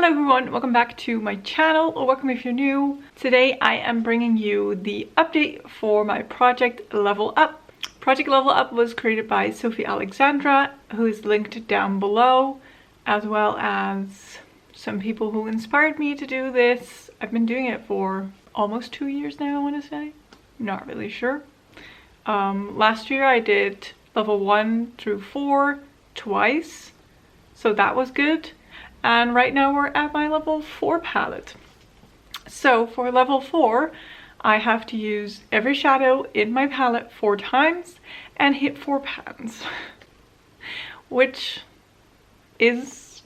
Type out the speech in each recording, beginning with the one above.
Hello everyone, welcome back to my channel, or welcome if you're new. Today I am bringing you the update for my Project Level Up. Project Level Up was created by Sophie Alexandra, who is linked down below, as well as some people who inspired me to do this. I've been doing it for almost 2 years now, I want to say. Not really sure. Last year I did level 1 through 4 twice, so that was good. And right now we're at my level 4 palette. So for level 4, I have to use every shadow in my palette 4 times and hit 4 pans, which is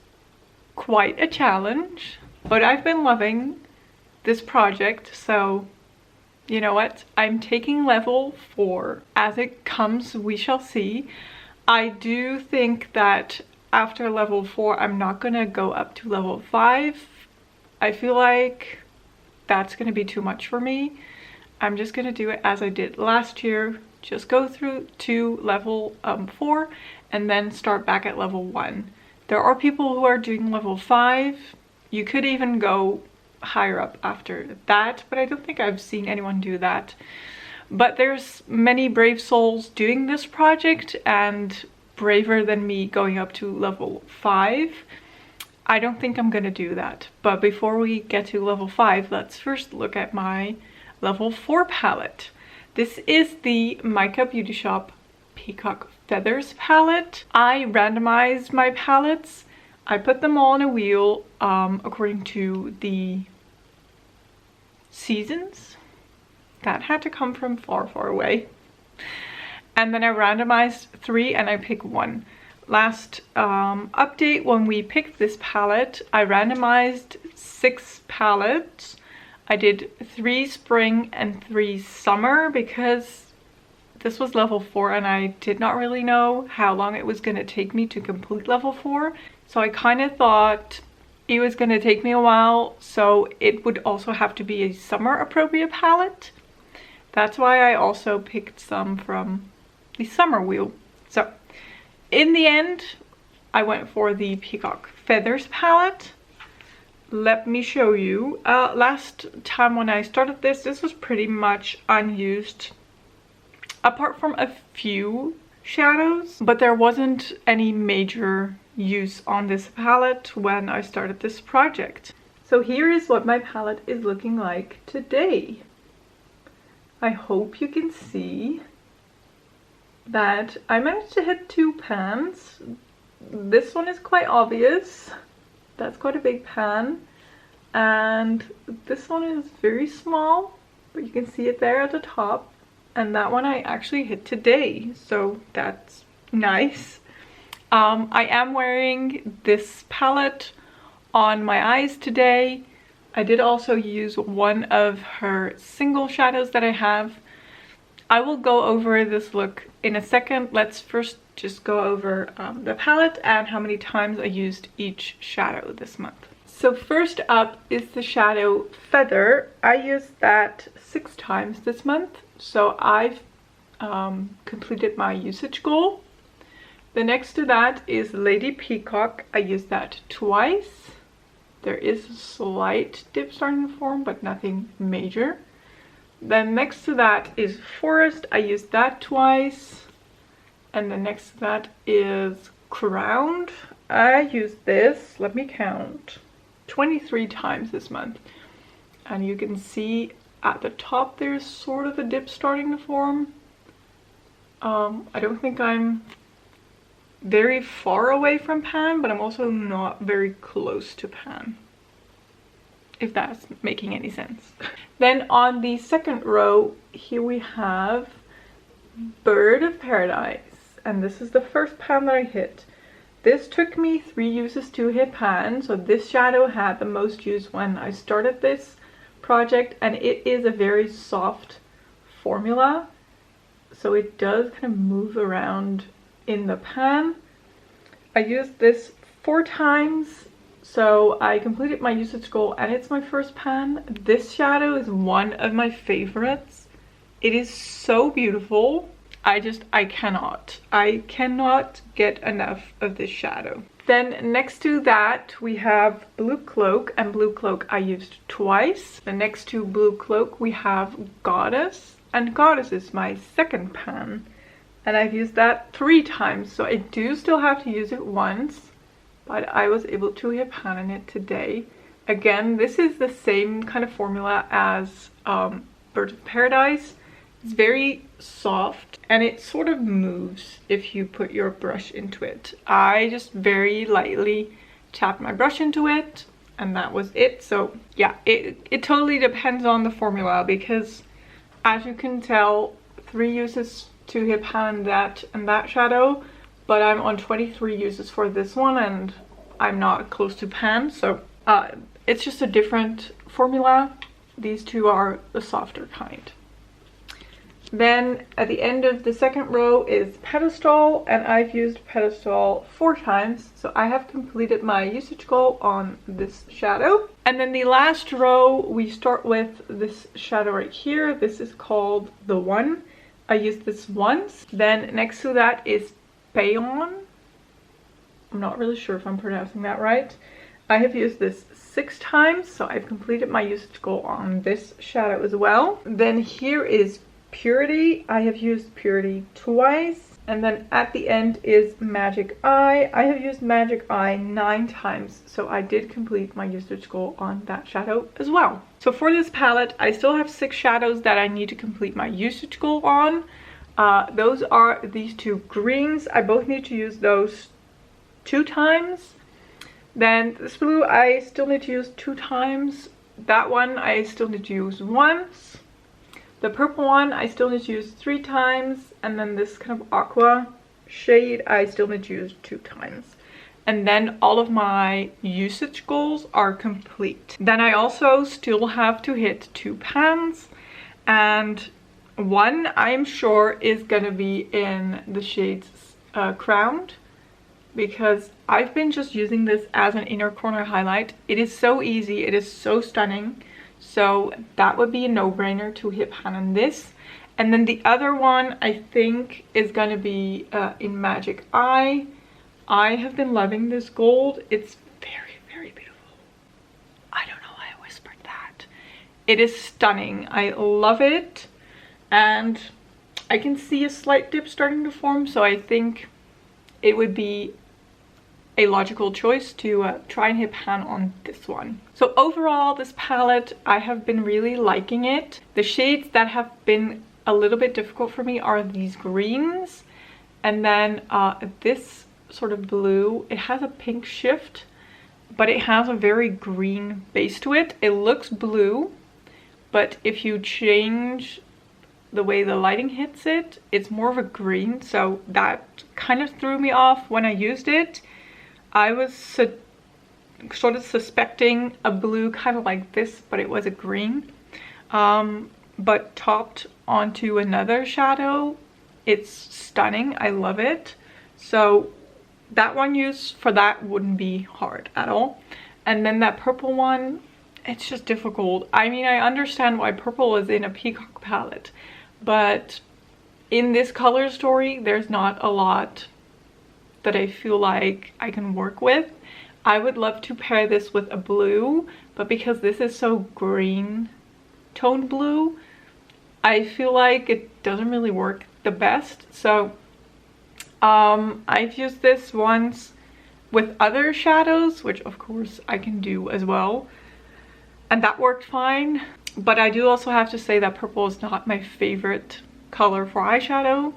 quite a challenge, but I've been loving this project, so you know what? I'm taking level 4 as it comes, we shall see. I do think that after level 4, I'm not gonna go up to level 5. I feel like that's gonna be too much for me. I'm just gonna do it as I did last year. Just go through to level 4 and then start back at level 1. There are people who are doing level 5. You could even go higher up after that, but I don't think I've seen anyone do that. But there's many brave souls doing this project, and braver than me going up to level 5. I don't think I'm gonna do that. But before we get to level 5, let's first look at my level 4 palette. This is the Mica Beauty Shop Peacock Feathers palette. I randomized my palettes. I put them all on a wheel according to the seasons. That had to come from far, far away. And then I randomized 3 and I picked 1. Last update, when we picked this palette, I randomized 6 palettes. I did 3 spring and 3 summer because this was level 4 and I did not really know how long it was going to take me to complete level 4. So I kind of thought it was going to take me a while, so it would also have to be a summer appropriate palette. That's why I also picked some from the summer wheel. So in the end, I went for the Peacock Feathers palette. Let me show you. Last time when I started this was pretty much unused, apart from a few shadows, but there wasn't any major use on this palette when I started this project. So here is what my palette is looking like today. I hope you can see that I managed to hit 2 pans. This one is quite obvious. That's quite a big pan. And this one is very small, but you can see it there at the top. And that one I actually hit today, so that's nice. I am wearing this palette on my eyes today. I did also use one of her single shadows that I have. I will go over this look in a second. Let's first just go over the palette and how many times I used each shadow this month. So first up is the shadow Feather. I used that 6 times this month, so I've completed my usage goal. The next to that is Lady Peacock. I used that twice. There is a slight dip starting to form, but nothing major. Then next to that is Forest. I used that twice. And then next to that is Crowned. I used this, let me count, 23 times this month. And you can see at the top there's sort of a dip starting to form. I don't think I'm very far away from pan, but I'm also not very close to pan, if that's making any sense. Then on the second row, here we have Bird of Paradise, and this is the first pan that I hit. This took me 3 uses to hit pan, so this shadow had the most use when I started this project, and it is a very soft formula, so it does kind of move around in the pan. I used this 4 times. So I completed my usage goal and it's my first pan. This shadow is one of my favorites. It is so beautiful. I cannot get enough of this shadow. Then next to that we have Blue Cloak, and Blue Cloak I used twice. The next to Blue Cloak we have Goddess, and Goddess is my second pan, and I've used that 3 times, so I do still have to use it once, but I was able to hit pan in it today. Again, this is the same kind of formula as Birds of Paradise. It's very soft and it sort of moves if you put your brush into it. I just very lightly tapped my brush into it and that was it. So yeah, it totally depends on the formula, because as you can tell, 3 uses to hit pan and that shadow, but I'm on 23 uses for this one and I'm not close to pan, so it's just a different formula. These two are the softer kind. Then at the end of the second row is Pedestal, and I've used Pedestal 4 times, so I have completed my usage goal on this shadow. And then the last row, we start with this shadow right here. This is called The One. I used this once. Then next to that is Payon. I'm not really sure if I'm pronouncing that right. I have used this 6 times, so I've completed my usage goal on this shadow as well. Then here is Purity. I have used Purity twice. And then at the end is Magic Eye. I have used Magic Eye 9 times, so I did complete my usage goal on that shadow as well. So for this palette, I still have 6 shadows that I need to complete my usage goal on. Those are these 2 greens. I both need to use those 2 times. Then this blue I still need to use 2 times. That one I still need to use once. The purple one I still need to use 3 times, and then this kind of aqua shade I still need to use 2 times. And then all of my usage goals are complete. Then I also still have to hit 2 pans, and one I'm sure is gonna be in the shades Crowned, because I've been just using this as an inner corner highlight. It is so easy, it is so stunning. So that would be a no-brainer to hit pan on this. And then the other one I think is going to be in Magic Eye. I have been loving this gold. It's very, very beautiful. I don't know why I whispered that. It is stunning. I love it. And I can see a slight dip starting to form, so I think it would be a logical choice to try and hit pan on this one. So overall, this palette, I have been really liking it. The shades that have been a little bit difficult for me are these greens, and then this sort of blue. It has a pink shift, but it has a very green base to it. It looks blue, but if you change the way the lighting hits it, it's more of a green, so that kind of threw me off when I used it. I was sort of suspecting a blue kind of like this, but it was a green. But topped onto another shadow, it's stunning. I love it. So that one use for that wouldn't be hard at all. And then that purple one, it's just difficult. I mean, I understand why purple is in a peacock palette, but in this color story, there's not a lot that I feel like I can work with. I would love to pair this with a blue, but because this is so green toned blue, I feel like it doesn't really work the best. So I've used this once with other shadows, which of course I can do as well, and that worked fine. But I do also have to say that purple is not my favorite color for eyeshadow.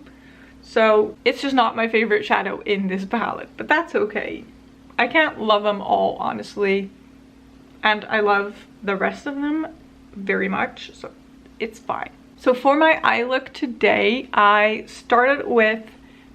So it's just not my favorite shadow in this palette, but that's okay. I can't love them all, honestly. And I love the rest of them very much, so it's fine. So for my eye look today, I started with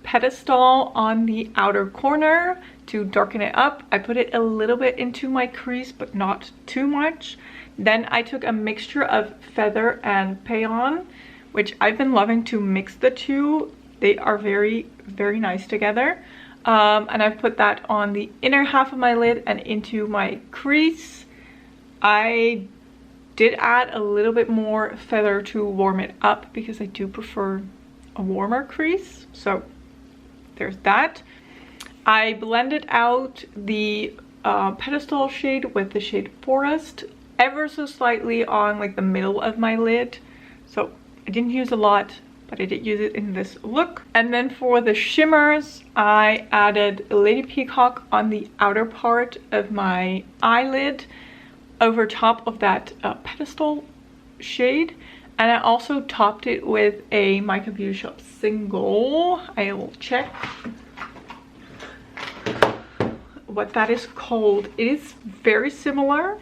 Pedestal on the outer corner to darken it up. I put it a little bit into my crease, but not too much. Then I took a mixture of Feather and Payon, which I've been loving to mix the two. They are very, very nice together. And I've put that on the inner half of my lid and into my crease. I did add a little bit more Feather to warm it up because I do prefer a warmer crease. So there's that. I blended out the pedestal shade with the shade Forest ever so slightly on like the middle of my lid. So I didn't use a lot, but I did use it in this look. And then for the shimmers, I added Lady Peacock on the outer part of my eyelid over top of that pedestal shade. And I also topped it with a Mica Beauty Shop single. I will check what that is called. It is very similar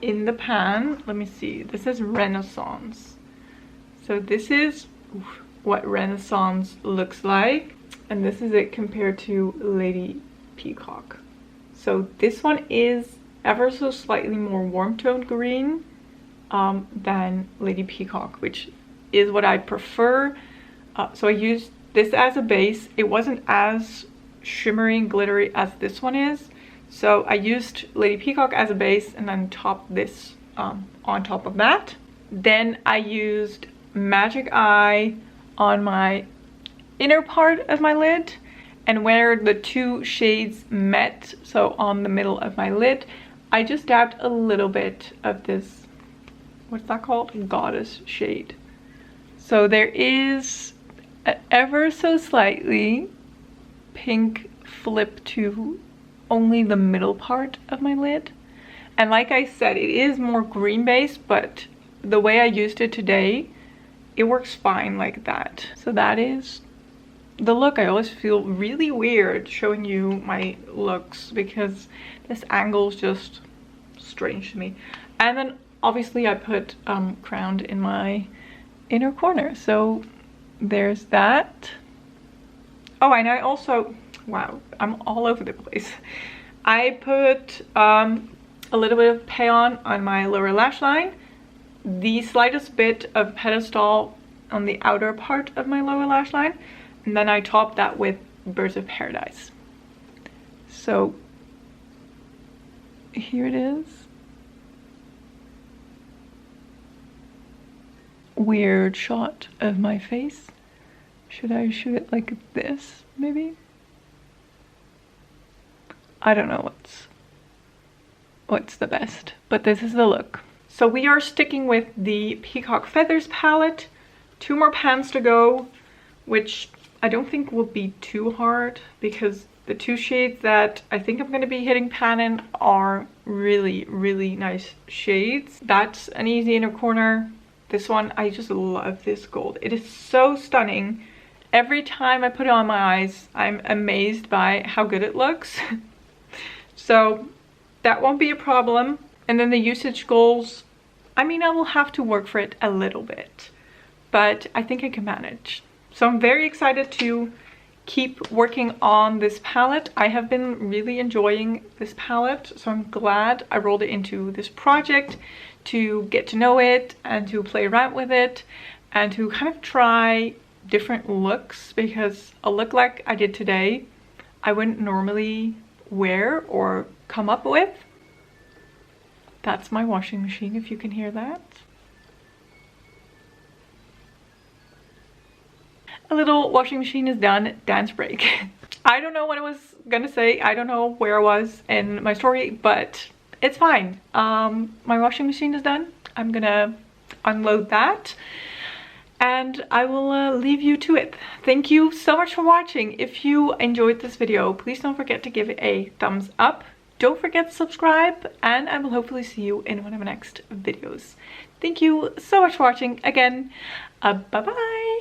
in the pan. Let me see. This is Renaissance. So this is what Renaissance looks like, and this is it compared to Lady Peacock. So this one is ever so slightly more warm toned green than Lady Peacock, which is what I prefer. So I used this as a base. It wasn't as shimmery and glittery as this one is, so I used Lady Peacock as a base and then topped this on top of that. Then I used Magic Eye on my inner part of my lid, and where the two shades met, so on the middle of my lid, I just dabbed a little bit of this, what's that called? Goddess shade. So there is an ever so slightly pink flip to only the middle part of my lid. And like I said, it is more green based, but the way I used it today, it works fine like that. So that is the look. I always feel really weird showing you my looks because this angle is just strange to me. And then obviously I put crowned in my inner corner, so there's that. Oh, and I also, wow, I'm all over the place. I put a little bit of payon on my lower lash line, the slightest bit of pedestal on the outer part of my lower lash line, and then I topped that with Birds of Paradise. So here it is. Weird shot of my face. Should I shoot it like this, maybe? I don't know what's the best, but this is the look. So we are sticking with the Peacock Feathers palette. 2 more pans to go, which I don't think will be too hard because the 2 shades that I think I'm going to be hitting pan in are really, really nice shades. That's an easy inner corner. This one, I just love this gold. It is so stunning. Every time I put it on my eyes, I'm amazed by how good it looks. So that won't be a problem. And then the usage goals, I mean, I will have to work for it a little bit, but I think I can manage. So I'm very excited to keep working on this palette. I have been really enjoying this palette, so I'm glad I rolled it into this project to get to know it and to play around with it and to kind of try different looks, because a look like I did today I wouldn't normally wear or come up with. That's my washing machine, if you can hear that. A little washing machine is done, dance break. I don't know what I was gonna say. I don't know where I was in my story, but it's fine. My washing machine is done. I'm gonna unload that and I will leave you to it. Thank you so much for watching. If you enjoyed this video, please don't forget to give it a thumbs up. Don't forget to subscribe, and I will hopefully see you in one of my next videos. Thank you so much for watching again. Bye bye.